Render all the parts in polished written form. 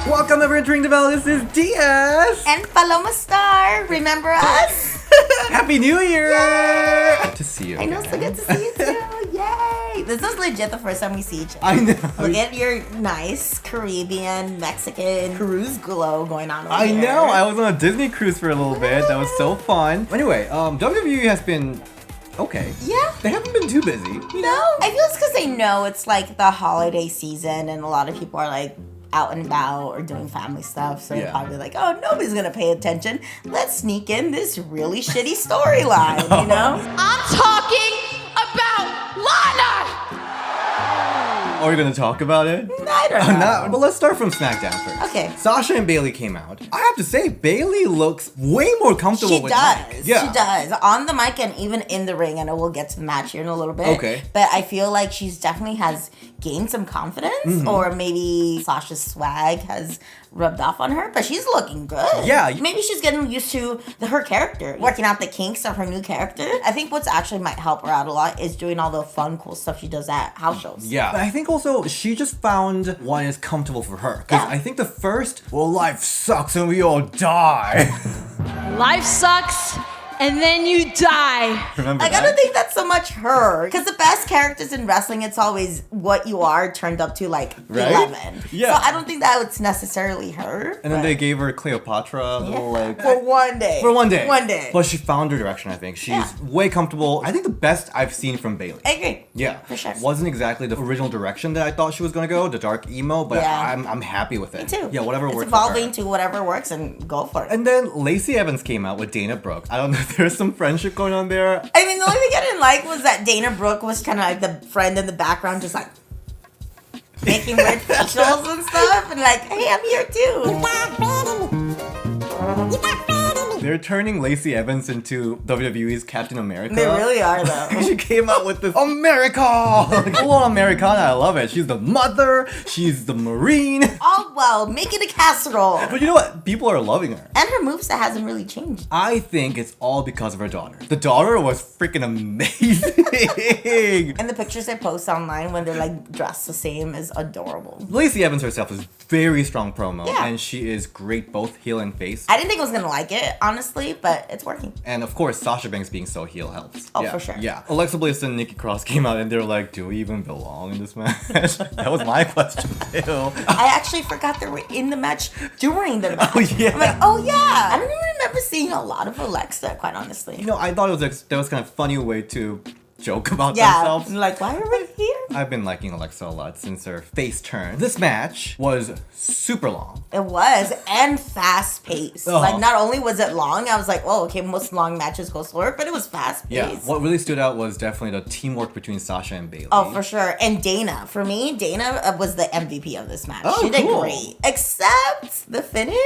Welcome everyone to Deville. This is DS. And Paloma Star. Remember us? Happy New Year! Yay! Good to see you. I know, so good to see you too. Yay! This is legit the first time we see each other. I know. Look at your nice Caribbean, Mexican cruise glow going on over I here. know. I was on a Disney cruise for a little bit. That was so fun. Anyway, WWE has been okay. Yeah. They haven't been too busy. No. I feel it's because they know it's like the holiday season and a lot of people are like out and about or doing family stuff, so they're probably like, oh, nobody's gonna pay attention. Let's sneak in this really shitty storyline, you know? I'm talking about Lana! Are we gonna talk about it? I don't know. But let's start from SmackDown first. Okay. Sasha and Bayley came out. I have to say, Bayley looks way more comfortable with Mike. Yeah. She does. On the mic and even in the ring. I know we'll get to the match here in a little bit. Okay. But I feel like she's definitely has gained some confidence, or maybe Sasha's swag has rubbed off on her, but she's looking good. Yeah. Maybe she's getting used to her character, working out the kinks of her new character. I think what's actually might help her out a lot is doing all the fun, cool stuff she does at house shows. Yeah. But I think also she just found what is comfortable for her. Because I think the first, well, life sucks and we all die. Life sucks, and then you die. Remember I that? gotta think that's so much her. Because the best characters in wrestling, it's always what you are turned up to like Right? 11. Yeah. So I don't think that was necessarily her. And then they gave her Cleopatra, a little like... For one day. For one day. One day. But she found her direction, I think. She's way comfortable. I think the best I've seen from Bayley. I agree. Yeah. For sure. Wasn't exactly the original direction that I thought she was going to go, the dark emo, but Yeah. I'm happy with it. Me too. Yeah, whatever it's works evolving for her. to whatever works and go for it. And then Lacey Evans came out with Dana Brooke. I don't know if there's some friendship going on there. I mean, the only thing I didn't like was that Dana Brooke was kind of like the friend in the background, just like making weird facials and stuff, and like, hey, I'm here too. They're turning Lacey Evans into WWE's Captain America. They really are, though. She came out with this America! Like, full on Americana, I love it. She's the mother, she's the Marine. Oh, well, make it a casserole. But you know what? People are loving her. And her moveset hasn't really changed. I think it's all because of her daughter. The daughter was freaking amazing. And the pictures they post online when they're like dressed the same is adorable. Lacey Evans herself is very strong promo, Yeah. and she is great both heel and face. I didn't think I was gonna like it, honestly, but it's working. And of course, Sasha Banks being so heel helps. Oh, yeah. for sure. Yeah. Alexa Bliss and Nikki Cross came out and they were like, do we even belong in this match? That was my question too. I actually forgot they were in the match during the match. Oh, yeah. I'm like, oh yeah. I don't even remember seeing a lot of Alexa, quite honestly. You know, I thought it was like, that was kind of funny way to joke about Yeah, themselves. like, why are we here? I've been liking Alexa a lot since her face turn. This match was super long. It was, and fast-paced. Uh-huh. Like, not only was it long, I was like, oh, okay, most long matches go slower, but it was fast-paced. Yeah. What really stood out was definitely the teamwork between Sasha and Bayley. Oh, for sure. And Dana. For me, Dana was the MVP of this match. Oh, she did cool. great. Except the finish.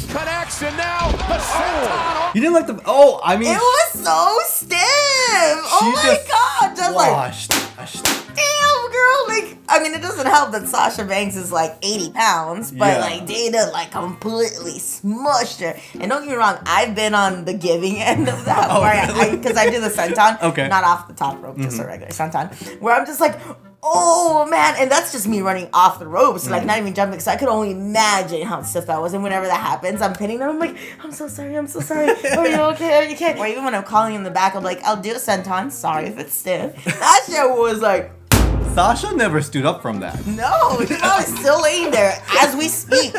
Connection now. The senton. You didn't like the... Oh, I mean... It was so stiff. Oh my just god. Just like, Washed. damn, girl. Like, I mean, it doesn't help that Sasha Banks is like 80 pounds, but Yeah. like Dana like completely smushed her. And don't get me wrong, I've been on the giving end of that. Oh, where because I do the senton. Okay. Not off the top rope, just a regular senton. Where I'm just like, oh man, and that's just me running off the ropes, like not even jumping, because I could only imagine how stiff that was. And whenever that happens, I'm pinning them. I'm like, I'm so sorry. Are you okay? Are you okay? Or even when I'm calling in the back, I'm like, I'll do a senton. Sorry if it's stiff. That shit was like, Sasha never stood up from that. no, she's probably still laying there as we speak.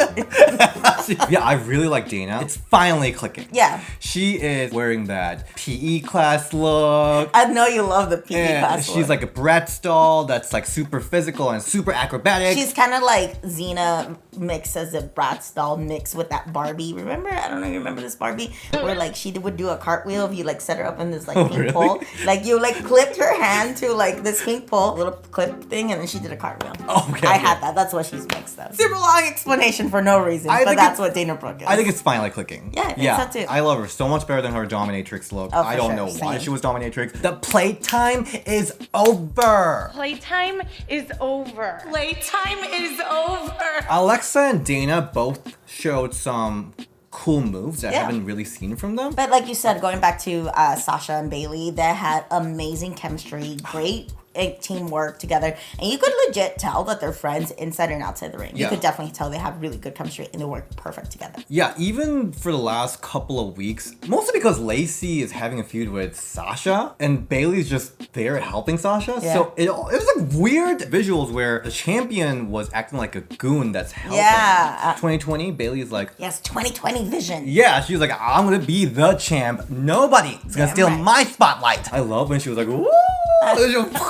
Yeah, I really like Dana. It's finally clicking. Yeah. She is wearing that PE class look. I know you love the PE And class. she's look. like a Bratz doll that's like super physical and super acrobatic. She's kind of like Xena mixed as a Bratz doll mixed with that Barbie. Remember? I don't know if you remember this Barbie? Where like she would do a cartwheel if you like set her up in this like pink really? pole. Like you like clipped her hand to like this pink pole, little clip thing, and then she did a cartwheel. Okay. I had that. That's what she's mixed up. Super long explanation for no reason, I but think that's what Dana Brooke is. I think it's finally clicking. Yeah, I think so too. I love her so much better than her dominatrix look. Oh, for I don't sure. know why Same. she was dominatrix. The playtime is over. Playtime is over. Playtime is over. Alexa and Dana both showed some cool moves that I Yeah. haven't really seen from them. But like you said, going back to Sasha and Bayley, they had amazing chemistry, great teamwork together, and you could legit tell that they're friends inside and outside the ring. You could definitely tell they have really good chemistry and they work perfect together. Yeah, even for the last couple of weeks, mostly because Lacey is having a feud with Sasha and Bayley's just there helping Sasha. Yeah. So it was like weird visuals where the champion was acting like a goon that's helping. Yeah. 2020, Bayley's like, Yes, 2020 vision. yeah, she was like, I'm gonna be the champ. Nobody is gonna steal my spotlight. I love when she was like, woo!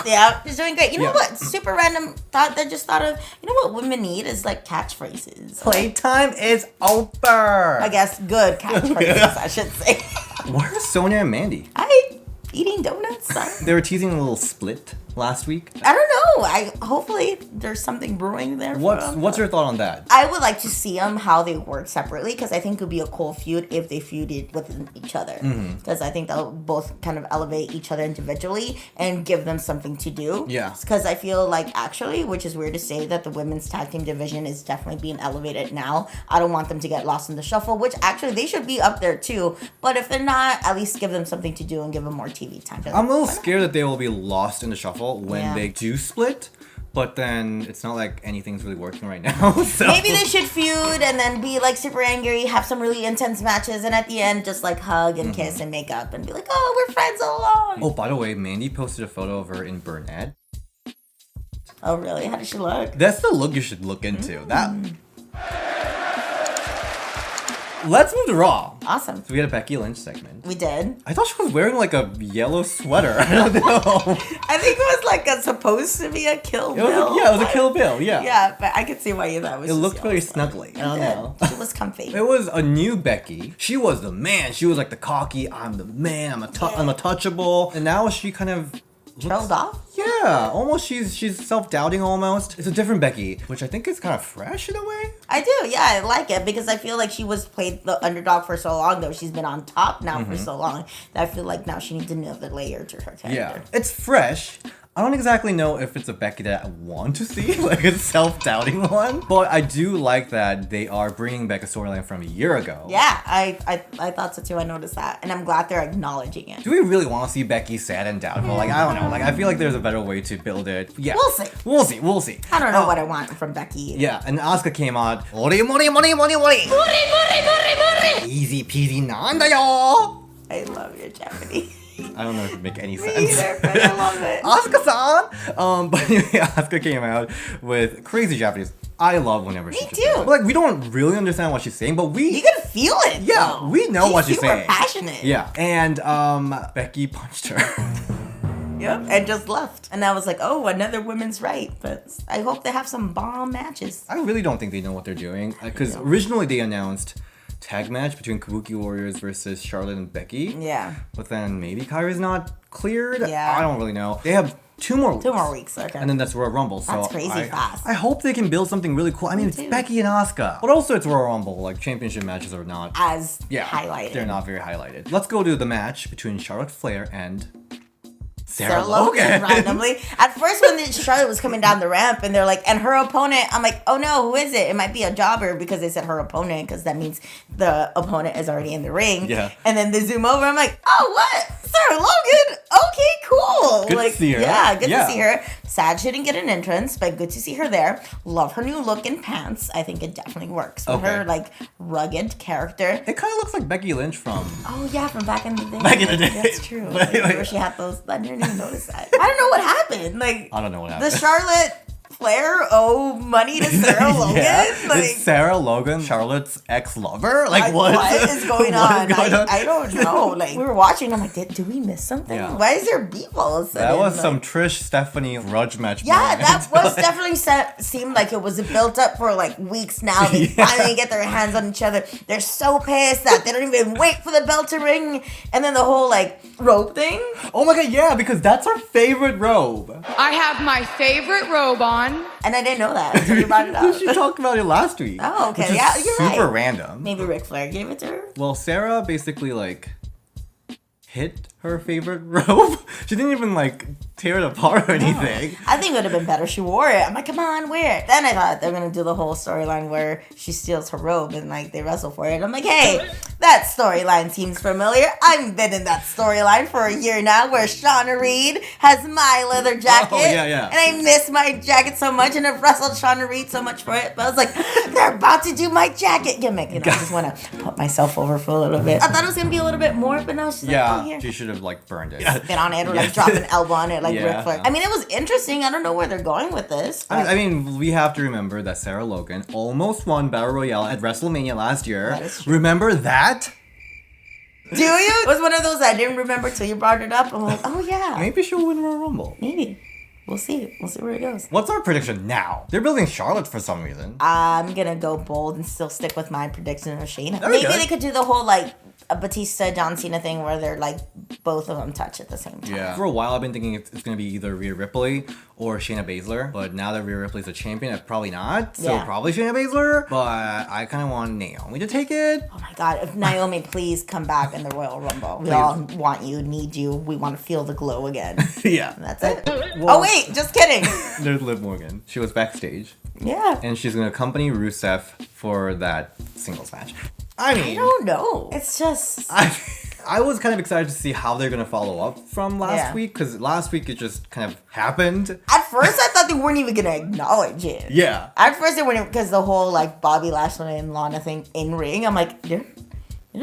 Yeah, she's doing great. You know Yeah. what? Super random thought that just thought of, you know what women need is like catchphrases. Playtime is over. I guess good catchphrases, I should say. Where's Sonya and Mandy? Eating donuts. They were teasing a little split last week. I don't know. Hopefully there's something brewing there. What's your thought on that? I would like to see them how they work separately because I think it would be a cool feud if they feuded with each other. Because I think they'll both kind of elevate each other individually and give them something to do. Yeah. Because I feel like actually, which is weird to say, that the women's tag team division is definitely being elevated now. I don't want them to get lost in the shuffle, which actually they should be up there too. But if they're not, at least give them something to do and give them more TV time. I'm a little scared that they will be lost in the shuffle when they do split, but then it's not like anything's really working right now. So. Maybe they should feud and then be like super angry, have some really intense matches, and at the end just like hug and kiss and make up and be like, oh, we're friends all along. Oh, by the way, Mandy posted a photo of her in Burnett. Oh, really? How does she look? That's the look you should look into. That. Let's move to Raw. Awesome. So we had a Becky Lynch segment. We did. I thought she was wearing like a yellow sweater. I don't know. I think it was like supposed to be a Kill Bill. It was a Kill Bill. Yeah. Yeah, but I could see why you thought it was. It just looked yellow very sweater. snuggly. I don't know. It was comfy. It was a new Becky. She was the man. She was like the cocky, I'm the man, I'm untouchable. And now she kind of Trailed off? Yeah, almost she's self-doubting almost. It's a different Becky, which I think is kind of fresh in a way. I do, yeah, I like it because I feel like she was played the underdog for so long though. She's been on top now for so long that I feel like now she needs another layer to her character. Yeah, it's fresh. I don't exactly know if it's a Becky that I want to see, like a self-doubting one. But I do like that they are bringing back a storyline from a year ago. Yeah, I thought so too. I noticed that. And I'm glad they're acknowledging it. Do we really want to see Becky sad and doubtful? Like, I don't know. Like, I feel like there's a better way to build it. Yeah. We'll see. We'll see. I don't know what I want from Becky. Yeah, and Asuka came out. Mori, mori, mori, mori, mori. Easy peasy nandayo. I love your Japanese. I don't know if it make any Me sense. either, but I love it. Asuka-san! But anyway, Asuka came out with crazy Japanese. I love whenever she too. But like, we don't really understand what she's saying, but You can feel it. Yeah, though. we know what she's saying. Super passionate. Yeah, and Becky punched her. Yep, and just left. And I was like, oh, another women's right. But I hope they have some bomb matches. I really don't think they know what they're doing. Because originally they announced tag match between Kabuki Warriors versus Charlotte and Becky. Yeah. But then maybe Kairi's not cleared. Yeah. I don't really know. They have 2 more weeks. 2 more weeks, okay. And then that's Royal Rumble. So That's crazy fast. I hope they can build something really cool. I mean, it's too. Becky and Asuka. But also it's Royal Rumble. Like, championship matches are not As highlighted. They're not very highlighted. Let's go to the match between Charlotte Flair and Sarah Logan randomly. At first, when Charlotte was coming down the ramp and they're like, and her opponent, I'm like, oh no, who is it? It might be a jobber because they said her opponent because that means the opponent is already in the ring. Yeah. And then they zoom over. I'm like, oh, what? Sarah Logan? Okay, cool. Good to see her. Yeah, good to see her. Sad she didn't get an entrance, but good to see her there. Love her new look in pants. I think it definitely works for her, like, rugged character. It kind of looks like Becky Lynch from... Oh, yeah, from back in the day. Back in the day. That's true. But, Where she had those... I didn't even notice that. I don't know what happened. Like, I don't know what happened. The Charlotte Flair owe money to Sarah Logan? Yeah. Like, Is Sarah Logan Charlotte's ex-lover? Like, what is going on? What is going on? I don't know. Like, we were watching. I'm like, did we miss something? Yeah. Why is there beef all of a sudden? That was Like, some Trish Stephanie grudge match. yeah, moment. that was definitely seemed like it was built up for like weeks now. They finally get their hands on each other. They're so pissed that they don't even wait for the bell to ring. And then the whole like robe thing. Oh my god, yeah, because that's our favorite robe. I have my favorite robe on. And I didn't know that until you brought it up. She talked about it last week. Oh, okay. Which is Yeah, you're super right. random. Maybe Ric Flair gave it to her. Well, Sarah basically like hit her favorite robe. She didn't even like tear it apart or anything. I think it would have been better if she wore it. I'm like, come on, wear it. Then I thought they're gonna do the whole storyline where she steals her robe and like they wrestle for it. I'm like, hey, that storyline seems familiar. I've been in that storyline for a year now where Shauna Reed has my leather jacket. Oh, yeah. And I miss my jacket so much and I've wrestled Shauna Reed so much for it. But I was like, they're about to do my jacket gimmick. And I just want to put myself over for a little bit. I thought it was gonna be a little bit more, but no, she's like, oh, here. She should have like burned it. Spit on it or like drop an elbow on it like Yeah. Ric Flair. I mean, it was interesting. I don't know where they're going with this. I mean, we have to remember that Sarah Logan almost won Battle Royale at WrestleMania last year. That is true. Remember that? Do you? It was one of those I didn't remember till you brought it up. I'm like, oh yeah. Maybe she'll win Royal Rumble. Maybe. We'll see. We'll see where it goes. What's our prediction now? They're building Charlotte for some reason. I'm gonna go bold and still stick with my prediction of Shayna. That'd be Maybe good. they could do the whole like a Batista John Cena thing where they're like both of them touch at the same time. Yeah. For a while, I've been thinking it's going to be either Rhea Ripley or Shayna Baszler. But now that Rhea Ripley's a champion, probably not. So Yeah. probably Shayna Baszler. But I kind of want Naomi to take it. Oh my god, if Naomi please come back in the Royal Rumble. We all want you, need you. We want to feel the glow again. Yeah. And that's it. Well- Oh wait, just kidding. There's Liv Morgan. She was backstage. Yeah. And she's going to accompany Rusev for that singles match. I I mean, don't know. It's just I was kind of excited to see how they're going to follow up from last week. Because last week it just kind of happened. at first I thought they weren't even gonna acknowledge it. Yeah. At first they weren't because the whole like Bobby Lashley and Lana thing in ring. I'm like, you're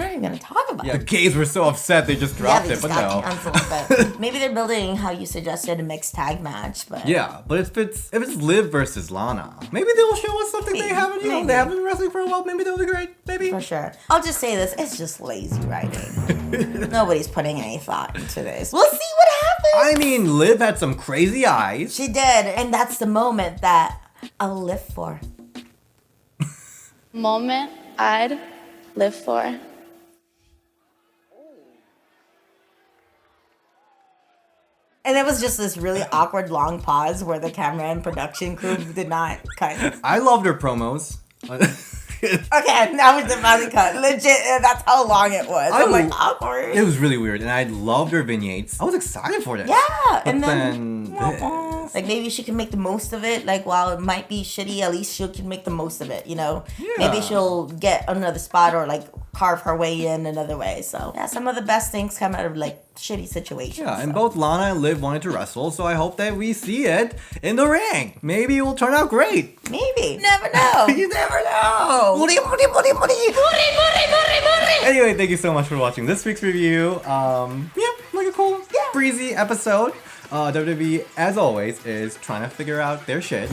not even gonna talk about Yeah, it. the gays were so upset they just dropped they it, just but got no. canceled. But maybe they're building how you suggested a mixed tag match. But Yeah, but if it's Liv versus Lana, maybe they will show us something they haven't. You know, Maybe. they haven't been wrestling for a while. Maybe they'll be great. Maybe. for sure. I'll just say this: it's just lazy writing. Nobody's putting any thought into this. We'll see what happens. I mean, Liv had some crazy eyes. She did, and that's the moment that I'll live for. Moment I'd live for. And it was just this really awkward long pause where the camera and production crew did not cut. I loved her promos. Okay, now it's about to cut. Legit, that's how long it was. I'm like, awkward. It was really weird, and I loved her vignettes. I was excited for this. Yeah, But and then then like maybe she can make the most of it. Like while it might be shitty, at least she can make the most of it. You know, maybe she'll get another spot or like carve her way in another way. So yeah, some of the best things come out of like shitty situations. Yeah, and so. both Lana and Liv wanted to wrestle, so I hope that we see it in the ring. Maybe it will turn out great. Maybe never know. You never know. Anyway, thank you so much for watching this week's review. Like a cool, breezy episode. WWE, as always, is trying to figure out their shit,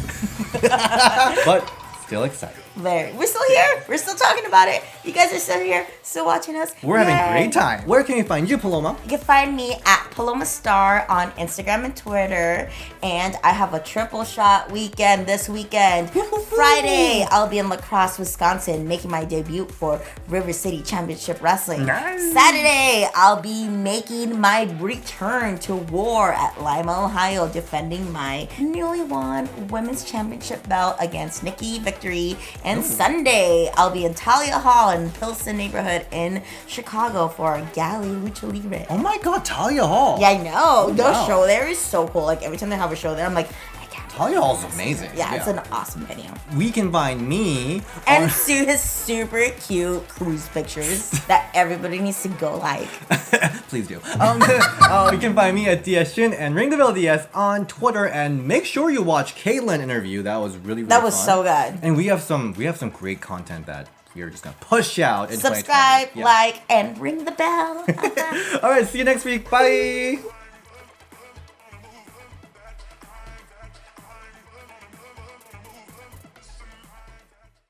but still excited. We're still here. We're still talking about it. You guys are still here, still watching us. We're having a Yay. great time. Where can we find you, Paloma? You can find me at Paloma Star on Instagram and Twitter. And I have a triple shot weekend this weekend. Friday, I'll be in La Crosse, Wisconsin, making my debut for River City Championship Wrestling. Nice. Saturday, I'll be making my return to war at Lima, Ohio, defending my newly won Women's Championship belt against Nikki Victory. And Sunday, I'll be in Talia Hall in Pilsen neighborhood in Chicago for Galley Lucha Libre. Oh my God, Talia Hall. Yeah, I know. The wow. show there is so cool. Like every time they have a show there, I'm like, I can't. Talia Hall's amazing. Yeah, it's an awesome venue. We can find me And on... Sue has super cute cruise pictures that everybody needs to go like. Please do. You can find me at DS Shin and Ring Deville DS on Twitter, and make sure you watch Caitlyn interview. That was really That was fun. so good. And we have some great content that we are just gonna push out in Subscribe, 2020. Yeah. like, and ring the bell. All right, see you next week. Bye.